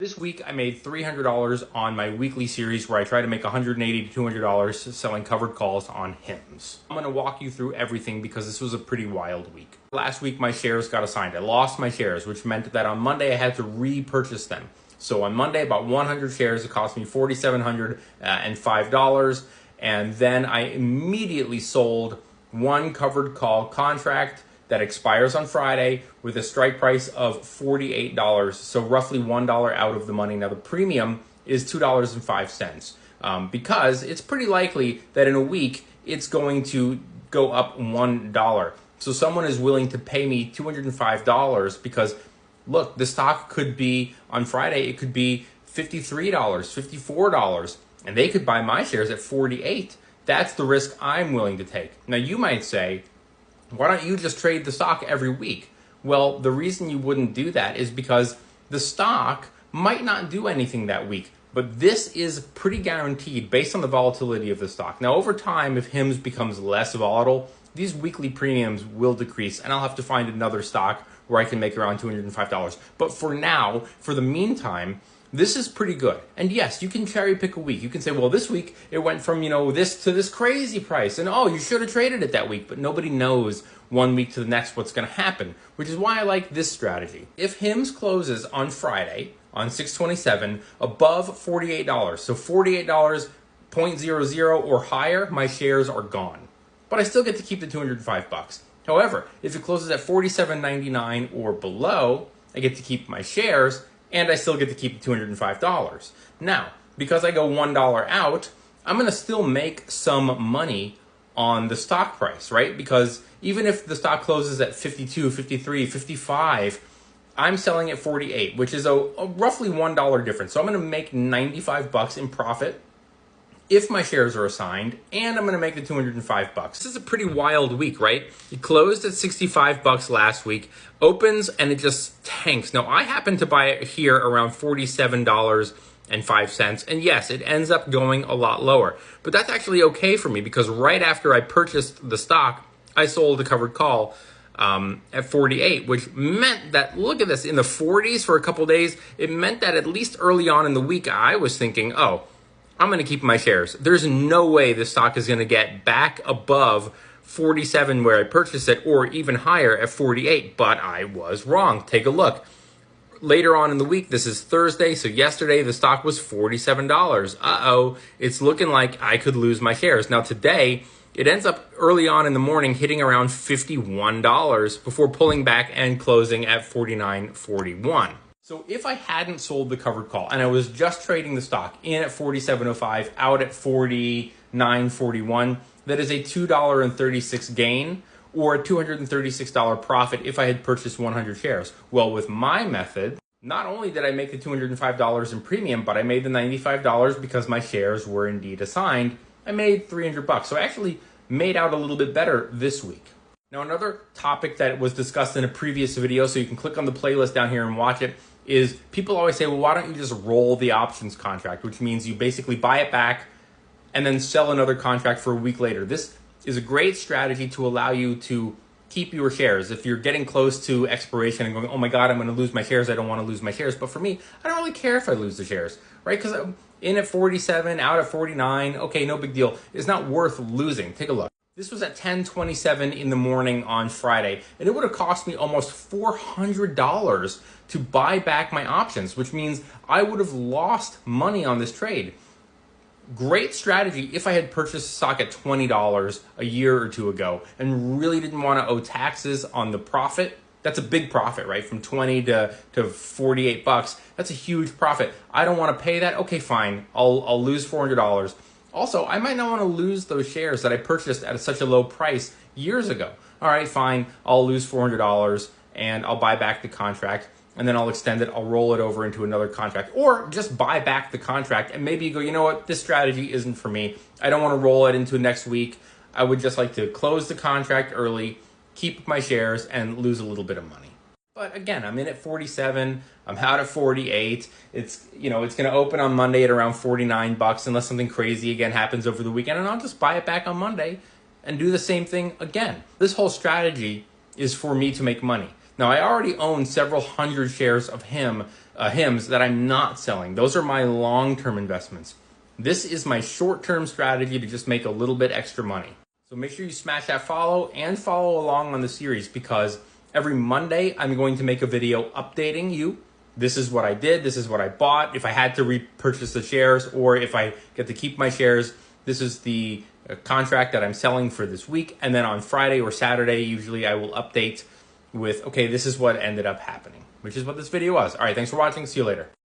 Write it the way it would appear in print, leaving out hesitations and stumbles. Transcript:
This week, I made $300 on my weekly series where I try to make $180 to $200 selling covered calls on HIMS. I'm going to walk you through everything because this was a pretty wild week. Last week, my shares got assigned. I lost my shares, which meant that on Monday, I had to repurchase them. So on Monday, about 100 shares, it cost me $4,705. And then I immediately sold one covered call contract that expires on Friday with a strike price of $48, so roughly $1 out of the money. Now the premium is $2.05 because it's pretty likely that in a week it's going to go up $1. So someone is willing to pay me $205 because look, the stock could be on Friday, it could be $53, $54, and they could buy my shares at $48. That's the risk I'm willing to take. Now you might say, why don't you just trade the stock every week? Well, the reason you wouldn't do that is because the stock might not do anything that week, but this is pretty guaranteed based on the volatility of the stock. Now, over time, if HIMS becomes less volatile, these weekly premiums will decrease, and I'll have to find another stock where I can make around $205. But for now, for the meantime, this is pretty good. And yes, you can cherry pick a week. You can say, well, this week it went from, this to this crazy price. And you should have traded it that week. But nobody knows one week to the next what's going to happen, which is why I like this strategy. If HIMS closes on Friday on 6/27 above $48, so $48.00 or higher, my shares are gone. But I still get to keep the $205. However, if it closes at $47.99 or below, I get to keep my shares and I still get to keep the $205. Now, because I go $1 out, I'm going to still make some money on the stock price, right? Because even if the stock closes at 52, 53, 55, I'm selling at 48, which is a roughly $1 difference. So I'm going to make $95 in profit if my shares are assigned, and I'm going to make the $205. This is a pretty wild week, right? It closed at $65 last week, opens, and it just tanks. Now, I happen to buy it here around $47.05, and yes, it ends up going a lot lower. But that's actually okay for me because right after I purchased the stock, I sold a covered call at 48, which meant that, look at this, in the 40s for a couple days, it meant that at least early on in the week, I was thinking, I'm going to keep my shares. There's no way this stock is going to get back above 47 where I purchased it or even higher at 48, but I was wrong. Take a look. Later on in the week, this is Thursday, so yesterday the stock was $47. It's looking like I could lose my shares. Now today, it ends up early on in the morning hitting around $51 before pulling back and closing at $49.41. So if I hadn't sold the covered call and I was just trading the stock in at $47.05, out at $49.41, that is a $2.36 gain or a $236 profit if I had purchased 100 shares. Well, with my method, not only did I make the $205 in premium, but I made the $95 because my shares were indeed assigned. I made $300. So I actually made out a little bit better this week. Now, another topic that was discussed in a previous video, so you can click on the playlist down here and watch it, is people always say, well, why don't you just roll the options contract, which means you basically buy it back and then sell another contract for a week later. This is a great strategy to allow you to keep your shares. If you're getting close to expiration and going, oh my God, I'm going to lose my shares, I don't want to lose my shares. But for me, I don't really care if I lose the shares, right? Because I'm in at 47, out at 49, okay, no big deal. It's not worth losing. Take a look. This was at 10:27 in the morning on Friday, and it would have cost me almost $400 to buy back my options, which means I would have lost money on this trade. Great strategy if I had purchased stock at $20 a year or two ago and really didn't want to owe taxes on the profit. That's a big profit, right? From 20 to $48. That's a huge profit. I don't want to pay that. Okay, fine. I'll lose $400. Also, I might not want to lose those shares that I purchased at such a low price years ago. All right, fine. I'll lose $400 and I'll buy back the contract and then I'll extend it. I'll roll it over into another contract or just buy back the contract. And maybe you go, you know what? This strategy isn't for me. I don't want to roll it into next week. I would just like to close the contract early, keep my shares and lose a little bit of money. But again, I'm in at 47. I'm out at 48. It's going to open on Monday at around $49 unless something crazy again happens over the weekend, and I'll just buy it back on Monday and do the same thing again. This whole strategy is for me to make money. Now, I already own several hundred shares of HIMS that I'm not selling. Those are my long-term investments. This is my short-term strategy to just make a little bit extra money. So make sure you smash that follow and follow along on the series, because every Monday I'm going to make a video updating you. This is what I did. This is what I bought. If I had to repurchase the shares, or if I get to keep my shares, this is the contract that I'm selling for this week. And then on Friday or Saturday, usually I will update with, okay, this is what ended up happening, which is what this video was. All right, thanks for watching. See you later.